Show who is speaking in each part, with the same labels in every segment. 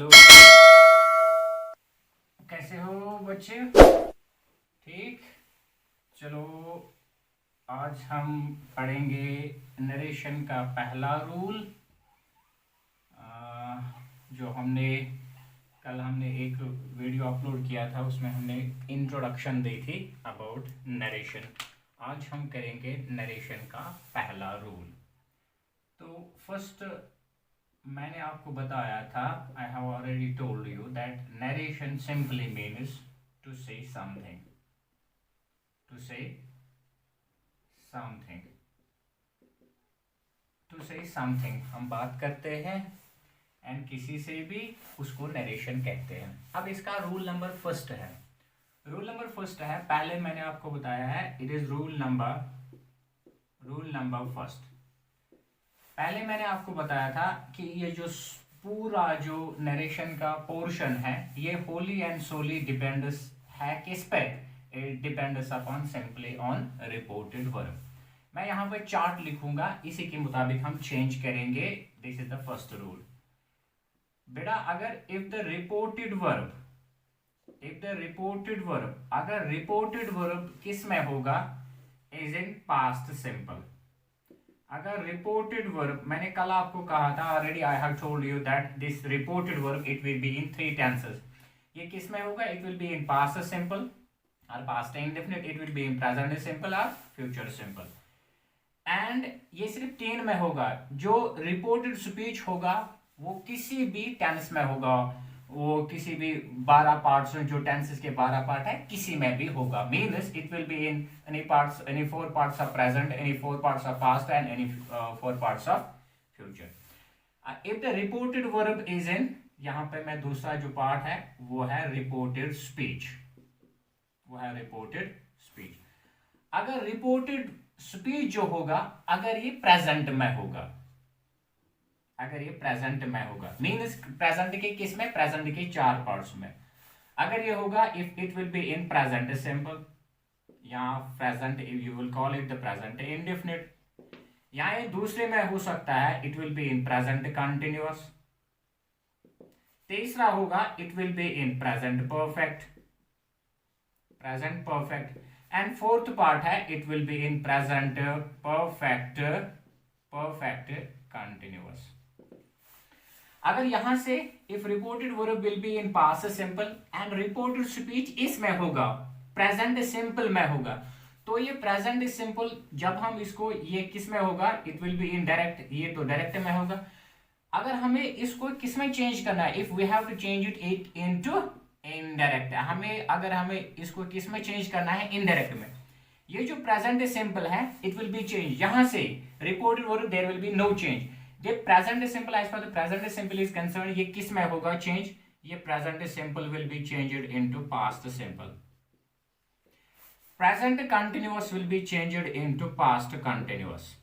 Speaker 1: Hello, कैसे हो बच्चे? ठीक। चलो, आज हम पढ़ेंगे नरेशन का पहला रूल। जो हमने एक वीडियो अपलोड किया था, उसमें हमने इंट्रोडक्शन दी थी अबाउट नरेशन। आज हम करेंगे नरेशन का पहला रूल। तो फर्स्ट, मैंने आपको बताया था, I have already told you that narration simply means to say something, to say something, to say something. हम बात करते हैं एंड किसी से भी उसको नरेशन कहते हैं। अब इसका रूल नंबर फर्स्ट है। पहले मैंने आपको बताया है, it is rule number first. पहले मैंने आपको बताया था कि ये जो पूरा जो नरेशन का पोर्शन है, ये होली एंड सोली डिपेंड्स है किस पे? It depends upon simply on reported verb. मैं यहाँ पे चार्ट लिखूंगा, इसी के मुताबिक हम चेंज करेंगे। This is the first rule. बेटा, अगर इफ द रिपोर्टेड वर्ब अगर रिपोर्टेड वर्ब किस में होगा? Is in past simple. अगर रिपोर्टेड वर्ब, मैंने कल आपको कहा था already, I have told you that this reported verb it will be in 3 tenses. ये किस में होगा? It will be in past simple और past indefinite, it will be in present simple और फ्यूचर सिंपल। एंड ये सिर्फ 3 में होगा। जो रिपोर्टेड स्पीच होगा वो किसी भी टेंस में होगा, वो किसी भी 12 पार्ट्स में, जो टेंसेस के 12 पार्ट है, किसी में भी होगा। Means it will be in any 4 parts of present, any 4 parts of past and any 4 parts of future. If the reported verb is इन, यहां पे मैं दूसरा जो पार्ट है वो है रिपोर्टेड स्पीच, अगर रिपोर्टेड स्पीच जो होगा, अगर ये प्रेजेंट में होगा, मीन्स प्रेजेंट के किस में? प्रेजेंट के 4 पार्ट्स में। अगर ये होगा, if it will be in present simple, या present you will call it the present indefinite, या ये दूसरे में हो सकता है, it will be in present continuous. तीसरा होगा, it will be in present perfect, and fourth part है, it will be in present perfect continuous. अगर यहां से if reported verb will be in past simple and reported speech इसमें होगा, present simple में होगा, तो ये प्रेजेंट सिंपल जब हम इसको, ये किस में होगा? It will be in direct, ये तो डायरेक्ट में होगा। अगर हमें इसको किस में चेंज करना है, if we have to change it into indirect, अगर हमें इसको किस में चेंज करना है? इनडायरेक्ट में। ये जो प्रेजेंट सिंपल है, इट विल बी चेंज, यहां से reported verb there will be no change. ये present simple, as per the present simple is concern, ये किस में होगा चेंज? ये present simple will be changed into past simple. Present continuous will be changed into past continuous.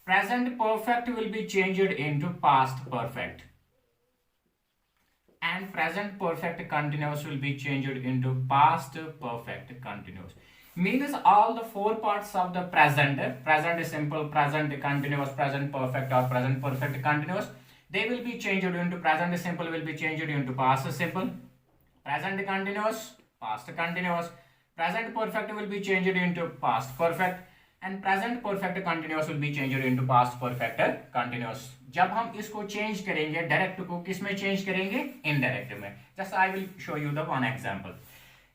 Speaker 1: Present perfect will be changed into past perfect, and present perfect continuous will be changed into past perfect continuous. Means all the 4 parts of the present simple, present continuous, present perfect or present perfect continuous, they will be changed into present simple will be changed into past simple, present continuous past continuous, present perfect will be changed into past perfect, and present perfect continuous will be changed into past perfect continuous. जब हम इसको change करेंगे, direct को किस में change करेंगे? Indirect में। Just I will show you the one example.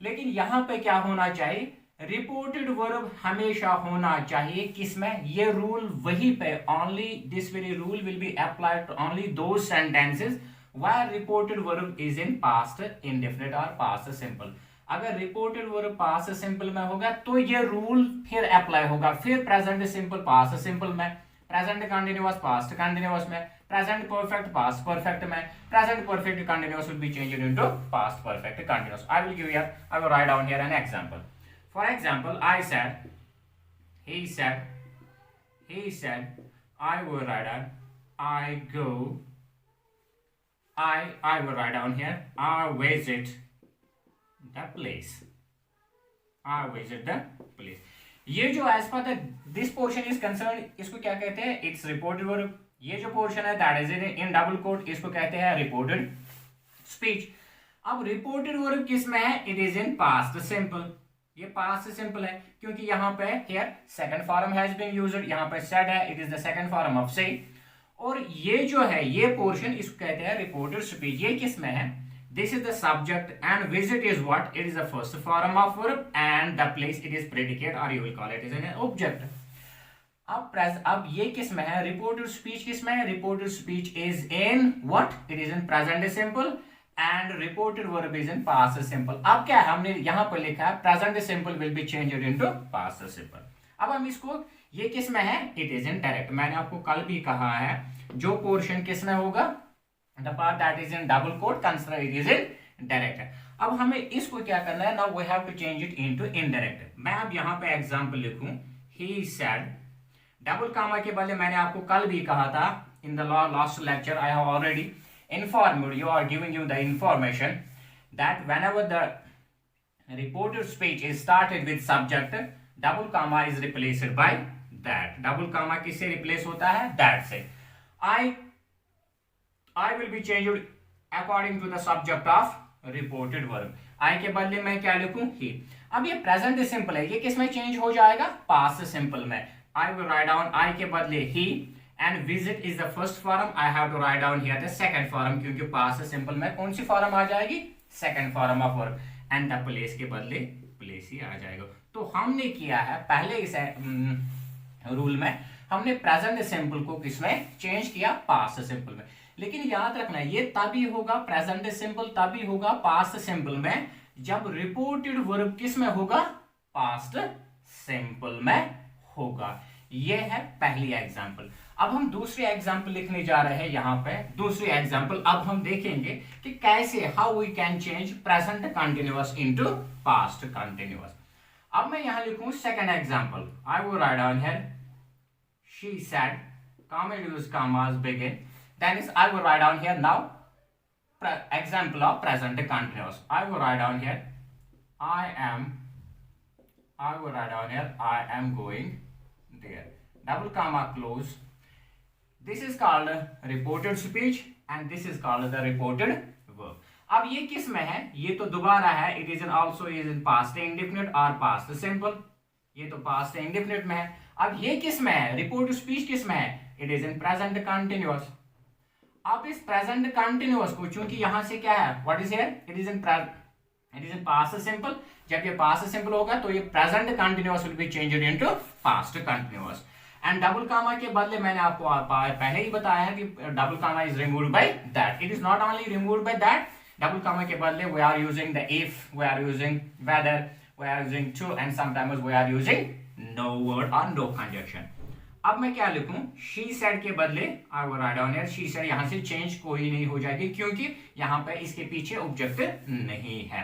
Speaker 1: लेकिन यहां पे क्या होना चाहिए? रिपोर्टेड वर्ब हमेशा होना चाहिए किस में? ये रूल वही पे, only this very rule will be applied to only those sentences where reported verb is in past indefinite और पास्ट सिंपल। अगर रिपोर्टेड वर्ब पास्ट सिंपल में होगा तो ये रूल फिर अप्लाई होगा, फिर प्रेजेंट सिंपल पास्ट सिंपल में, प्रेजेंट कंटिन्यूअस पास्ट कंटिन्यूअस में, प्रेजेंट परफेक्ट पास्ट परफेक्ट में, present perfect continuous will be changed into past perfect continuous. I will give here, I will write down here an example. For example, I said, he said, I will write down, I go, I will write down here, I visit the place, I visit the place. ये जो as per this portion is concern, इसको क्या कहते हैं? It's reported verb, ये जो portion है that is in double quote, इसको कहते हैं रिपोर्टेड स्पीच। अब रिपोर्टेड वर्ब किस में है? It is in past simple. ये पास्ट सिंपल है क्योंकि यहाँ पे here second form has been used, यहाँ पे सेड है, it is the second form of say. और ये जो है ये पोर्शन इसको कहते हैं रिपोर्टेड स्पीच। ये किस में है? This is the subject and visit is what? It is the first form of verb and the place it is predicate और you will call it is an object. अब ये किस में है? रिपोर्टेड स्पीच किस में है? Reported speech is in what? It is in present simple and reported verb is in past simple. अब क्या है? हमने यहां पर लिखा है present simple will be changed into past simple. अब हम इसको, ये किस में है? It is in direct. मैंने आपको कल भी कहा है जो पोर्शन किस में होगा, the part that is in double quote consider it is in direct. अब हमें इसको क्या करना है? Now we have to change it into indirect. मैं अब यहां पे एग्जांपल लिखूं, ही सेड, डबल कामा के बदले मैंने आपको कल भी कहा था in the last lecture, I have already informed you or giving you the information that whenever the reported speech is started with subject, double comma is replaced by that. double comma किससे replace होता है? that से। I will be changed according to the subject of reported verb। I के बदले मैं क्या लिखूं? he। अब ये present simple है, ये किस में change हो जाएगा? past simple में। I will write down I के बदले he and visit is the first form, I have to write down here the second form क्योंकि past simple में कौन सी फॉर्म आ जाएगी? second form of verb and the place के बदले place ही आ जाएगा। तो हमने किया है पहले इस रूल में हमने प्रेजेंट सिंपल को किसमें चेंज किया? पास्ट सिंपल में। लेकिन याद रखना ये तभी होगा प्रेजेंट सिंपल, तभी होगा पास्ट सिंपल में जब रिपोर्टेड वर्ब किस में होगा? पास्ट सिंपल में होगा। ये है पहली एग्जांपल। अब हम दूसरी एग्जांपल लिखने जा रहे हैं यहाँ पे। दूसरी एग्जांपल अब हम देखेंगे कि कैसे how we can change present continuous into past continuous. अब मैं यहाँ लिखूं second example, I will write down here she said, comma use commas begin, then is I will write down here now example of present continuous। I will write down here I will write down here I am going there, double comma close। This is called reported speech and this is called the reported verb। अब ये किस में है? ये तो दोबारा है, it is in also is in past indefinite और past simple। ये तो past indefinite में है। अब ये किस में है? reported speech किस में है? it is in present continuous। अब इस present continuous को चूंकि यहां से क्या है? what is here? it is in past simple। जब ये past simple होगा तो ये present continuous will be changed into past continuous। And double comma के बदले मैंने आपको पहले ही बताया है कि double comma is removed by that. It is not only removed by that, double comma के बदले we are using the if, we are using whether, we are using to and sometimes we are using no word और no conjunction. अब मैं क्या लिखूं? She said के बदले I will write down here she said. यहां से change कोई नहीं हो जाएगी क्योंकि यहां पे इसके पीछे ऑब्जेक्ट नहीं है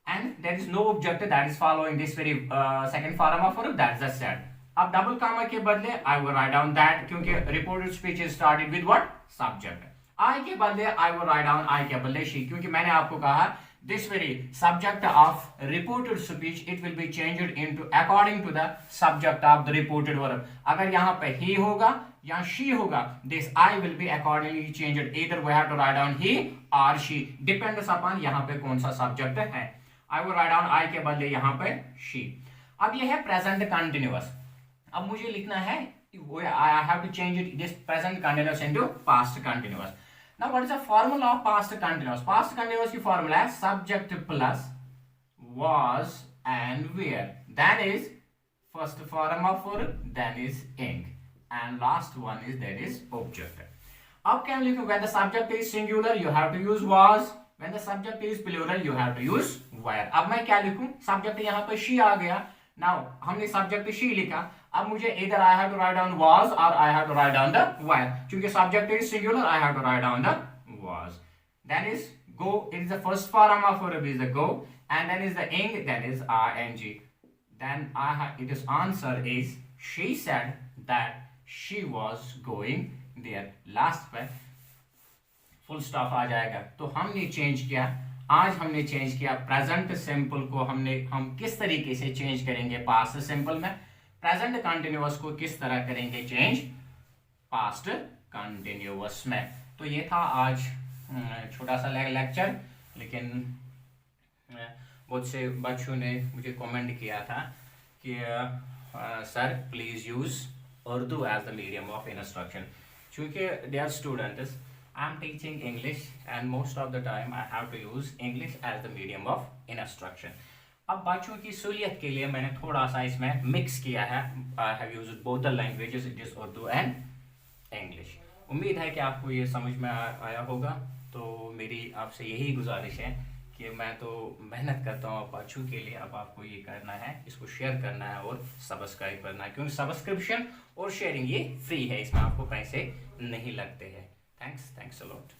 Speaker 1: and there is no object that is following this very second form of verb, that is the said. अब डबल कामा के बदले I will write down that क्योंकि reported speech is started with what? Subject. I के बदले I will write down I के बदले she क्योंकि मैंने आपको कहा this very subject of reported speech it will be changed into according to the subject of the reported verb. अगर यहाँ पे ही होगा या शी होगा this I will be accordingly changed, either we have to write down he और she, depends upon यहाँ पे कौन सा सब्जेक्ट है। आई विल राइट डाउन आई के बदले यहाँ पे शी। अब ये है प्रेजेंट कंटिन्यूअस। अब मुझे लिखना है I have to change it this present continuous into past continuous। Now what is the formula of past continuous? Past continuous की formula है subject plus was and were, then is first form of verb, then is ing and last one is that is object। अब क्या लिखूं? when the subject is singular you have to use was, when the subject is plural you have to use were। अब मैं क्या लिखूं? subject यहाँ पे she आ गया। Now हमने subject she लिखा, अब मुझे either I have to write down was or I have to write down the were। क्योंकि subject is singular I have to write down the was। Then is go, it is the first form of verb is the go and then is the ing, then is ing। Then it is answer is she said that she was going there। Last पे full stop आ जाएगा। तो हमने change किया, आज हमने change किया present simple को हम किस तरीके से चेंज करेंगे पास्ट सिंपल में, प्रेजेंट कंटिन्यूअस को किस तरह करेंगे चेंज पास्ट कंटिन्यूअस में। तो ये था आज छोटा सा लेक्चर, लेकिन बहुत से बच्चों ने मुझे कमेंट किया था कि sir please use Urdu as the medium of instruction, क्योंकि dear students I am teaching English and most of the time I have to use English as the medium of instruction. अब बच्चों की सहूलियत के लिए मैंने थोड़ा सा इसमें मिक्स किया है। I have used both the languages, it is Urdu and English. उम्मीद है कि आपको ये समझ में आया होगा। तो मेरी आपसे यही गुजारिश है कि मैं तो मेहनत करता हूँ बच्चों के लिए, अब आपको ये करना है, इसको शेयर करना है और सब्सक्राइब करना है, क्योंकि सब्सक्रिप्शन और शेयरिंग ये फ्री है, इसमें आपको पैसे नहीं लगते हैं। Thanks a lot.